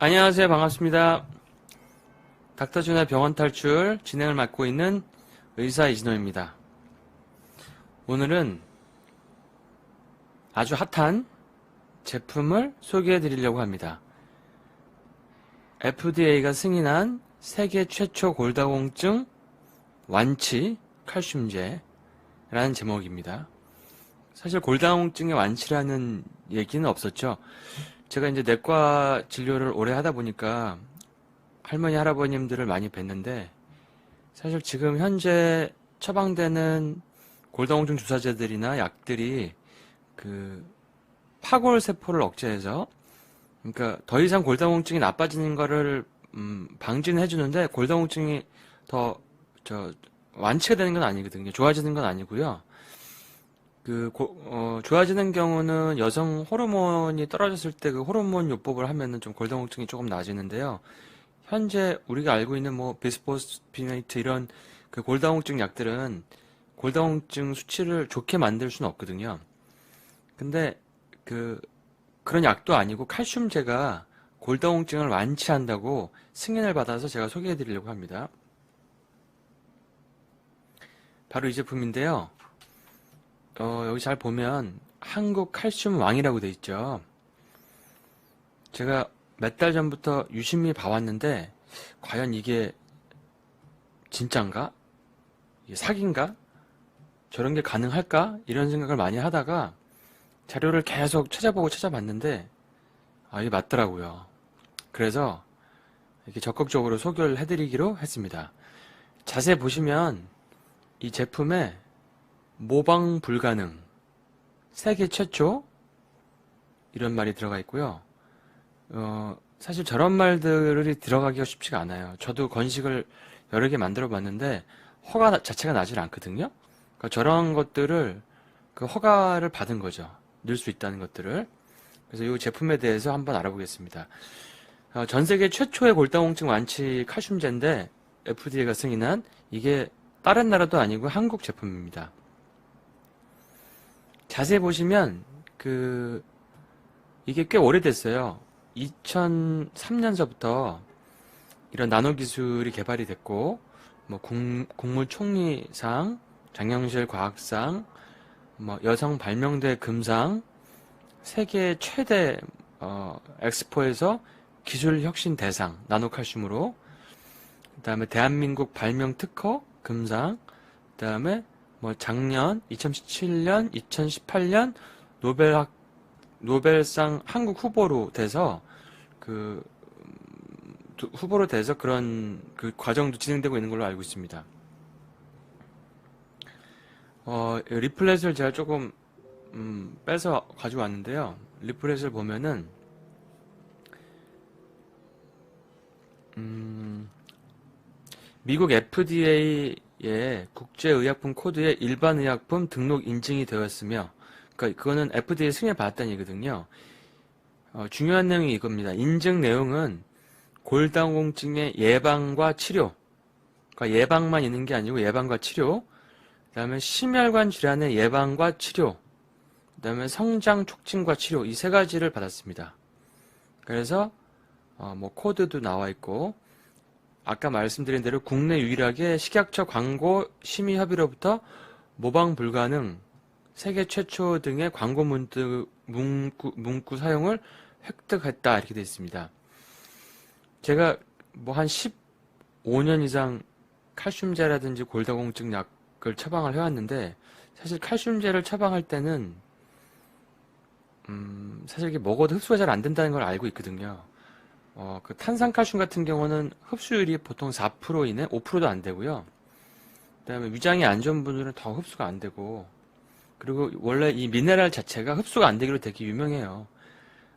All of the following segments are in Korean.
안녕하세요. 반갑습니다. 닥터준의 병원 탈출 진행을 맡고 있는 의사 이진호입니다. 오늘은 아주 핫한 제품을 소개해 드리려고 합니다. FDA가 승인한 세계 최초 골다공증 완치 칼슘제라는 제목입니다. 사실 골다공증의 완치라는 얘기는 없었죠. 제가 이제 내과 진료를 오래 하다 보니까 할머니, 할아버님들을 많이 뵀는데, 사실 지금 현재 처방되는 골다공증 주사제들이나 약들이 그 파골세포를 억제해서, 그러니까 더 이상 골다공증이 나빠지는 거를 방지는 해주는데, 골다공증이 더 완치가 되는 건 아니거든요. 좋아지는 건 아니고요. 좋아지는 경우는 여성 호르몬이 떨어졌을 때 그 호르몬 요법을 하면은 좀 골다공증이 조금 나아지는데요. 현재 우리가 알고 있는 뭐 비스포스피네이트 이런 그 골다공증 약들은 골다공증 수치를 좋게 만들 수는 없거든요. 근데 그런 약도 아니고 칼슘제가 골다공증을 완치한다고 승인을 받아서 제가 소개해 드리려고 합니다. 바로 이 제품인데요. 여기 잘 보면 한국 칼슘 왕이라고 돼 있죠. 제가 몇 달 전부터 유심히 봐왔는데 과연 이게 진짠가? 이게 사기인가? 저런 게 가능할까? 이런 생각을 많이 하다가 자료를 계속 찾아보고 찾아봤는데 이게 맞더라고요. 그래서 이렇게 적극적으로 소개를 해드리기로 했습니다. 자세히 보시면 이 제품에 모방 불가능, 세계 최초 이런 말이 들어가 있고요. 사실 저런 말들이 들어가기가 쉽지가 않아요. 저도 건식을 여러 개 만들어 봤는데 허가 자체가 나질 않거든요. 그러니까 저런 것들을 그 허가를 받은 거죠. 넣을 수 있다는 것들을. 그래서 이 제품에 대해서 한번 알아보겠습니다. 전 세계 최초의 골다공증 완치 칼슘제인데 FDA가 승인한 이게 다른 나라도 아니고 한국 제품입니다. 자세히 보시면 이게 꽤 오래됐어요. 2003년서부터 이런 나노 기술이 개발이 됐고, 뭐 국무총리상, 장영실 과학상, 뭐 여성 발명대 금상, 세계 최대 엑스포에서 기술 혁신 대상 나노칼슘으로, 그다음에 대한민국 발명 특허 금상, 그다음에 뭐 작년 2017년, 2018년 노벨상 한국 후보로 돼서 그런 그 과정도 진행되고 있는 걸로 알고 있습니다. 리플렛을 제가 조금 빼서 가져왔는데요. 리플렛을 보면은 미국 FDA의 국제의약품 코드에 일반의약품 등록 인증이 되었으며, 그러니까 그거는 FDA 승인을 받았다는 얘기거든요. 중요한 내용이 이겁니다. 인증 내용은 골다공증의 예방과 치료, 그러니까 예방만 있는 게 아니고 예방과 치료, 그 다음에 심혈관 질환의 예방과 치료, 그 다음에 성장 촉진과 치료, 이 세 가지를 받았습니다. 그래서 뭐 코드도 나와 있고, 아까 말씀드린 대로 국내 유일하게 식약처 광고 심의 협의로부터 모방 불가능, 세계 최초 등의 광고 문구 사용을 획득했다 이렇게 되어 있습니다. 제가 뭐 한 15년 이상 칼슘제라든지 골다공증 약을 처방을 해왔는데, 사실 칼슘제를 처방할 때는 사실 이게 먹어도 흡수가 잘 안 된다는 걸 알고 있거든요. 그 탄산칼슘 같은 경우는 흡수율이 보통 4% 이내, 5%도 안 되고요. 그다음에 위장이 안 좋은 분들은 더 흡수가 안 되고, 그리고 원래 이 미네랄 자체가 흡수가 안 되기로 되게 유명해요.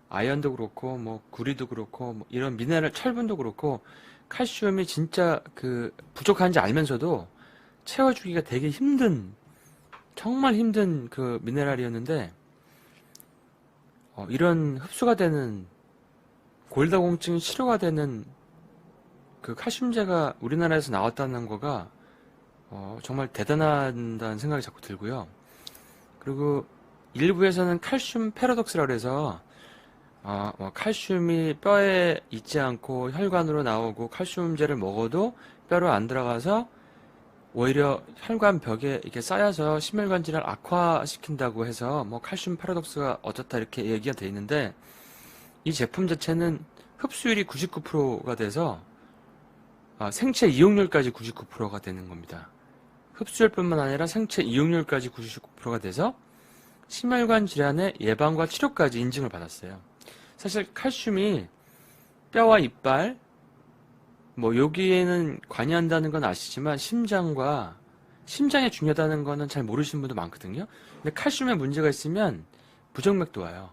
아연도 그렇고, 뭐 구리도 그렇고, 뭐 이런 미네랄, 철분도 그렇고, 칼슘이 진짜 부족한지 알면서도 채워주기가 되게 정말 힘든 그 미네랄이었는데, 이런 흡수가 되는 골다공증 치료가 되는 그 칼슘제가 우리나라에서 나왔다는 거가 정말 대단하다는 생각이 자꾸 들고요. 그리고 일부에서는 칼슘 패러독스라고 해서 칼슘이 뼈에 있지 않고 혈관으로 나오고 칼슘제를 먹어도 뼈로 안 들어가서 오히려 혈관 벽에 이렇게 쌓여서 심혈관 질환 악화시킨다고 해서 뭐 칼슘 파라독스가 어떻다 이렇게 얘기가 돼 있는데, 이 제품 자체는 흡수율이 99%가 돼서 생체 이용률까지 99%가 되는 겁니다. 흡수율뿐만 아니라 생체 이용률까지 99%가 돼서 심혈관 질환의 예방과 치료까지 인증을 받았어요. 사실 칼슘이 뼈와 이빨, 뭐 여기에는 관여한다는 건 아시지만 심장에 중요하다는 거는 잘 모르시는 분도 많거든요. 근데 칼슘에 문제가 있으면 부정맥도 와요.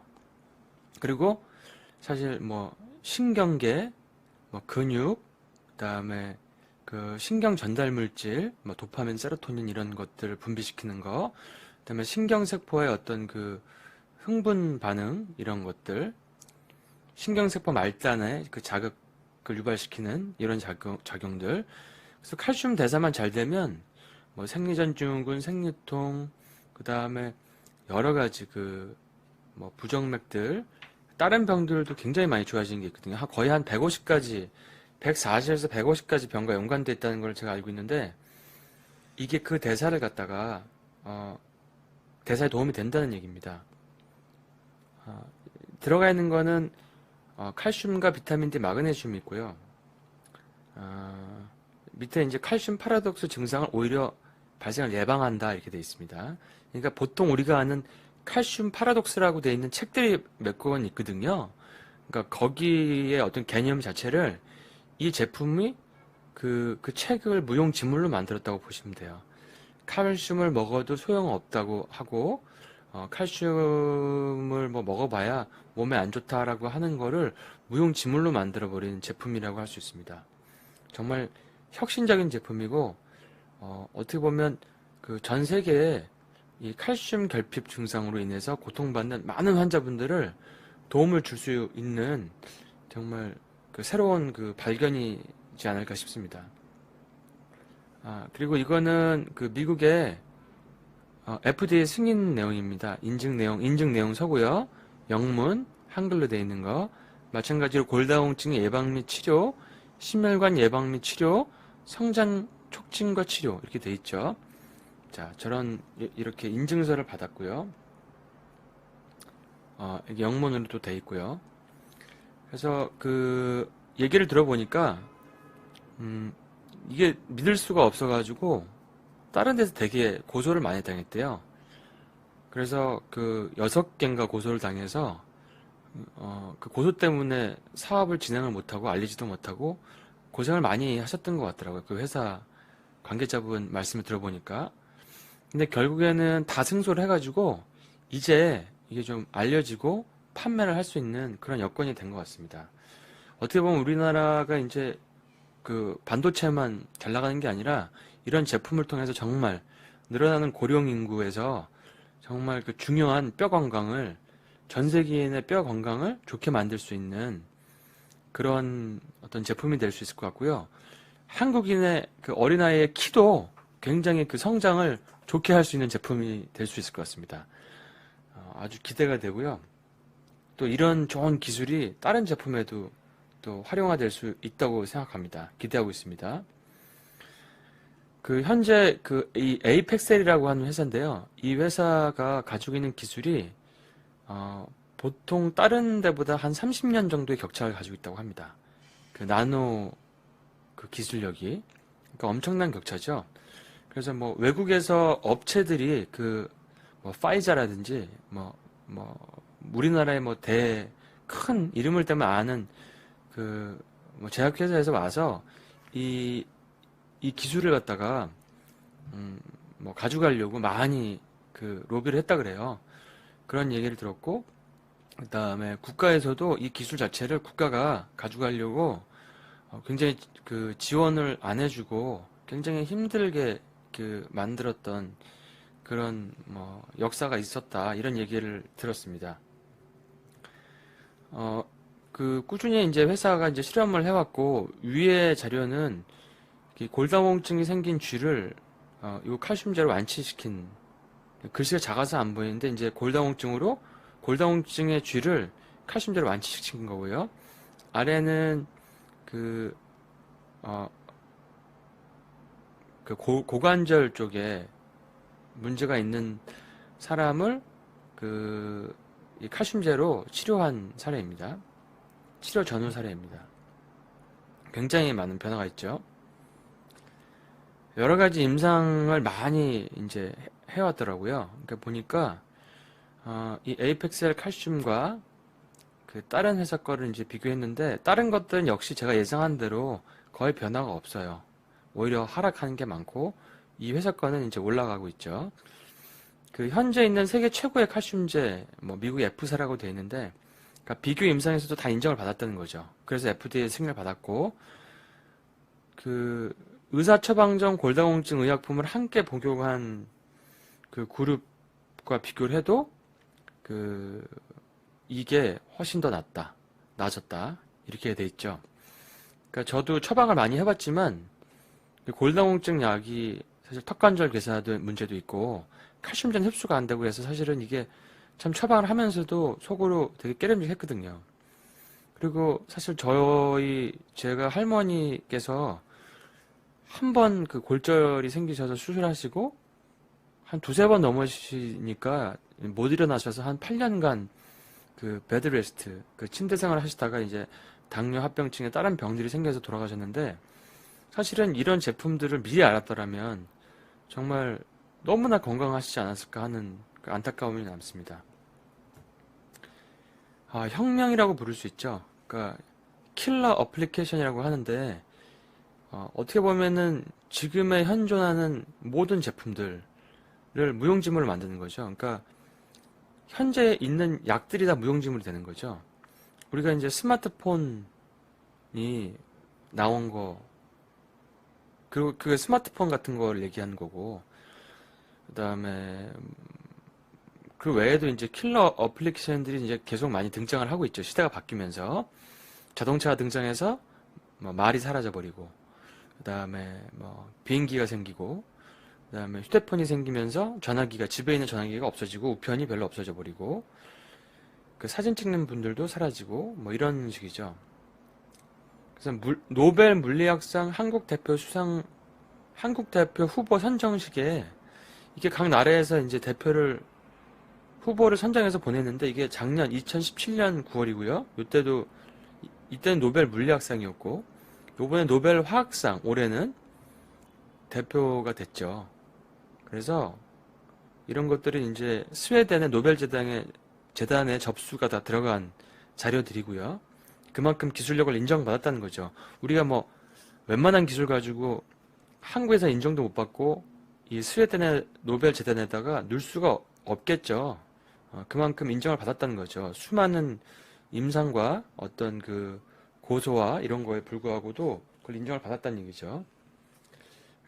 그리고 사실 뭐 신경계, 뭐 근육, 그다음에 그 신경 전달 물질, 뭐 도파민, 세로토닌 이런 것들을 분비시키는 거, 그다음에 신경세포의 어떤 그 흥분 반응 이런 것들, 신경세포 말단의 그 자극을 유발시키는 이런 작용들. 그래서 칼슘 대사만 잘 되면 뭐 생리전증후군, 생리통, 그다음에 여러 가지 그 뭐 부정맥들, 다른 병들도 굉장히 많이 좋아지는 게 있거든요. 거의 한 150가지, 140에서 150가지 병과 연관돼 있다는 걸 제가 알고 있는데, 이게 그 대사를 갖다가 대사에 도움이 된다는 얘기입니다. 들어가 있는 거는 칼슘과 비타민 D, 마그네슘이 있고요. 밑에 이제 칼슘 파라독스 증상을 오히려 발생을 예방한다 이렇게 돼 있습니다. 그러니까 보통 우리가 아는 칼슘 파라독스라고 돼 있는 책들이 몇 권 있거든요. 그러니까 거기에 어떤 개념 자체를 이 제품이 그 책을 무용지물로 만들었다고 보시면 돼요. 칼슘을 먹어도 소용없다고 하고, 칼슘을 뭐 먹어봐야 몸에 안 좋다라고 하는 거를 무용지물로 만들어버리는 제품이라고 할 수 있습니다. 정말 혁신적인 제품이고, 어떻게 보면 그 전 세계에 이 칼슘 결핍 증상으로 인해서 고통받는 많은 환자분들을 도움을 줄 수 있는 정말 그 새로운 그 발견이지 않을까 싶습니다. 그리고 이거는 그 미국의 FDA 승인 내용입니다. 인증 내용 서고요. 영문, 한글로 되어 있는 거. 마찬가지로 골다공증 예방 및 치료, 심혈관 예방 및 치료, 성장 촉진과 치료 이렇게 되어 있죠. 자, 이렇게 인증서를 받았고요. 이게 영문으로도 되어 있고요. 그래서 그 얘기를 들어보니까 이게 믿을 수가 없어가지고 다른 데서 되게 고소를 많이 당했대요. 그래서 그 6개인가 고소를 당해서 그 고소 때문에 사업을 진행을 못하고 알리지도 못하고 고생을 많이 하셨던 것 같더라고요. 그 회사 관계자분 말씀을 들어보니까. 근데 결국에는 다 승소를 해가지고 이제 이게 좀 알려지고 판매를 할 수 있는 그런 여건이 된 것 같습니다. 어떻게 보면 우리나라가 이제 그 반도체만 잘 나가는 게 아니라 이런 제품을 통해서 정말 늘어나는 고령 인구에서 정말 그 중요한 뼈 건강을, 전 세계인의 뼈 건강을 좋게 만들 수 있는 그런 어떤 제품이 될 수 있을 것 같고요. 한국인의 그 어린아이의 키도 굉장히 그 성장을 좋게 할 수 있는 제품이 될 수 있을 것 같습니다. 아주 기대가 되고요. 또 이런 좋은 기술이 다른 제품에도 또 활용화될 수 있다고 생각합니다. 기대하고 있습니다. 그 현재 이 에이펙셀이라고 하는 회사인데요. 이 회사가 가지고 있는 기술이 보통 다른 데보다 한 30년 정도의 격차를 가지고 있다고 합니다. 그 나노 그 기술력이, 그러니까 엄청난 격차죠. 그래서 뭐 외국에서 업체들이 뭐 파이자라든지 뭐 우리나라의 뭐 큰 이름을 대면 아는 뭐 제약회사에서 와서 이 기술을 갖다가 뭐 가져가려고 많이 그 로비를 했다 그래요. 그런 얘기를 들었고, 그다음에 국가에서도 이 기술 자체를 국가가 가져가려고 굉장히 그 지원을 안 해주고 굉장히 힘들게 그 만들었던 그런 뭐 역사가 있었다, 이런 얘기를 들었습니다. 그 꾸준히 이제 회사가 이제 실험을 해왔고, 위에 자료는 골다공증이 생긴 쥐를 이 칼슘제로 완치시킨, 글씨가 작아서 안 보이는데 이제 골다공증의 쥐를 칼슘제로 완치시킨 거고요. 아래는 그, 어, 그 고관절 쪽에 문제가 있는 사람을 이 칼슘제로 치료한 사례입니다. 치료 전후 사례입니다. 굉장히 많은 변화가 있죠. 여러 가지 임상을 많이 이제 해왔더라고요. 그러니까 보니까 이 에이펙셀 칼슘과 그 다른 회사 거를 이제 비교했는데 다른 것들은 역시 제가 예상한 대로 거의 변화가 없어요. 오히려 하락하는 게 많고 이 회사 거는 이제 올라가고 있죠. 그 현재 있는 세계 최고의 칼슘제, 뭐 미국 F사라고 되어 있는데, 그러니까 비교 임상에서도 다 인정을 받았다는 거죠. 그래서 FDA 승인을 받았고, 그 의사 처방전 골다공증 의약품을 함께 복용한 그 그룹과 비교를 해도 그 이게 훨씬 더 나아졌다 이렇게 돼 있죠. 그러니까 저도 처방을 많이 해봤지만 골다공증 약이 사실 턱관절 괴사도 문제도 있고 칼슘전 흡수가 안 되고 해서 사실은 이게 참 처방을 하면서도 속으로 되게 깨름직했거든요. 그리고 사실 제가 할머니께서 한 번 그 골절이 생기셔서 수술하시고 한 두세 번 넘으시니까 못 일어나셔서 한 8년간 그 베드레스트, 그 침대 생활을 하시다가 이제 당뇨 합병증에 다른 병들이 생겨서 돌아가셨는데 사실은 이런 제품들을 미리 알았더라면 정말 너무나 건강하시지 않았을까 하는 그 안타까움이 남습니다. 혁명이라고 부를 수 있죠. 그러니까 킬러 어플리케이션이라고 하는데 어떻게 보면은 지금에 현존하는 모든 제품들을 무용지물로 만드는 거죠. 그러니까 현재 있는 약들이 다 무용지물이 되는 거죠. 우리가 이제 스마트폰이 나온 거, 그리고 그 스마트폰 같은 걸 얘기하는 거고, 그 다음에 그 외에도 이제 킬러 어플리케이션들이 이제 계속 많이 등장을 하고 있죠. 시대가 바뀌면서 자동차가 등장해서 뭐 말이 사라져버리고, 그 다음에 뭐 비행기가 생기고, 그 다음에 휴대폰이 생기면서 집에 있는 전화기가 없어지고 우편이 별로 없어져 버리고 그 사진 찍는 분들도 사라지고 뭐 이런 식이죠. 그래서 노벨 물리학상 한국 대표 후보 선정식에 이게 각 나라에서 이제 후보를 선정해서 보냈는데 이게 작년 2017년 9월이고요. 이때는 노벨 물리학상이었고 요번에 노벨 화학상 올해는 대표가 됐죠. 그래서 이런 것들이 이제 스웨덴의 노벨 재단에 접수가 다 들어간 자료들이고요. 그만큼 기술력을 인정받았다는 거죠. 우리가 뭐 웬만한 기술 가지고 한국에서 인정도 못 받고 이 스웨덴의 노벨 재단에다가 넣을 수가 없겠죠. 그만큼 인정을 받았다는 거죠. 수많은 임상과 어떤 그 고소와 이런 거에 불구하고도 그걸 인정을 받았다는 얘기죠.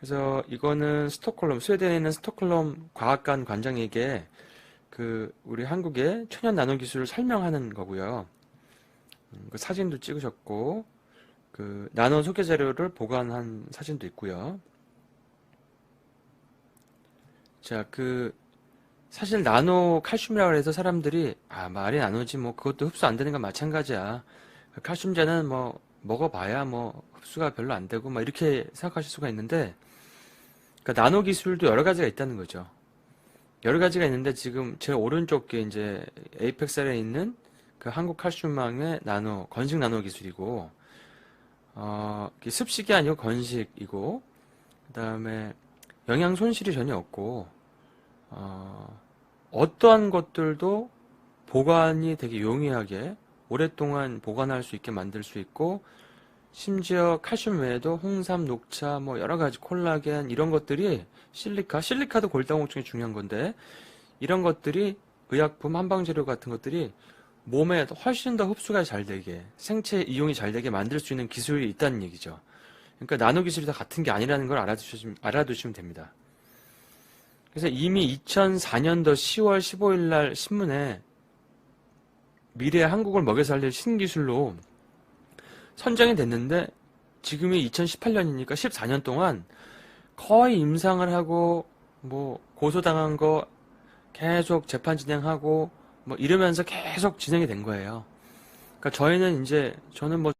그래서 이거는 스웨덴에 있는 스톡홀름 과학관 관장에게 우리 한국의 천연 나노 기술을 설명하는 거고요. 그 사진도 찍으셨고, 그 나노 소개 자료를 보관한 사진도 있고요. 자, 사실 나노 칼슘이라고 해서 사람들이, 말이 나노지, 뭐, 그것도 흡수 안 되는 건 마찬가지야. 칼슘제는 뭐, 먹어봐야 뭐, 흡수가 별로 안 되고, 막 이렇게 생각하실 수가 있는데, 그러니까 나노 기술도 여러 가지가 있다는 거죠. 여러 가지가 있는데 지금 제 오른쪽 게 이제 에이펙셀에 있는 그 한국 칼슘망의 건식 나노 기술이고, 습식이 아니고 건식이고, 그 다음에 영양 손실이 전혀 없고, 어떠한 것들도 보관이 되게 용이하게 오랫동안 보관할 수 있게 만들 수 있고, 심지어 칼슘 외에도 홍삼, 녹차, 뭐 여러 가지 콜라겐 이런 것들이 실리카도 골다공증에 중요한 건데 이런 것들이 의약품, 한방재료 같은 것들이 몸에 훨씬 더 흡수가 잘 되게 생체 이용이 잘 되게 만들 수 있는 기술이 있다는 얘기죠. 그러니까 나노 기술이 다 같은 게 아니라는 걸 알아두시면 됩니다. 그래서 이미 2004년도 10월 15일 날 신문에 미래의 한국을 먹여 살릴 신기술로 선정이 됐는데 지금이 2018년이니까 14년 동안 거의 임상을 하고 뭐 고소당한 거 계속 재판 진행하고 뭐 이러면서 계속 진행이 된 거예요. 그러니까 저희는 이제 저는 뭐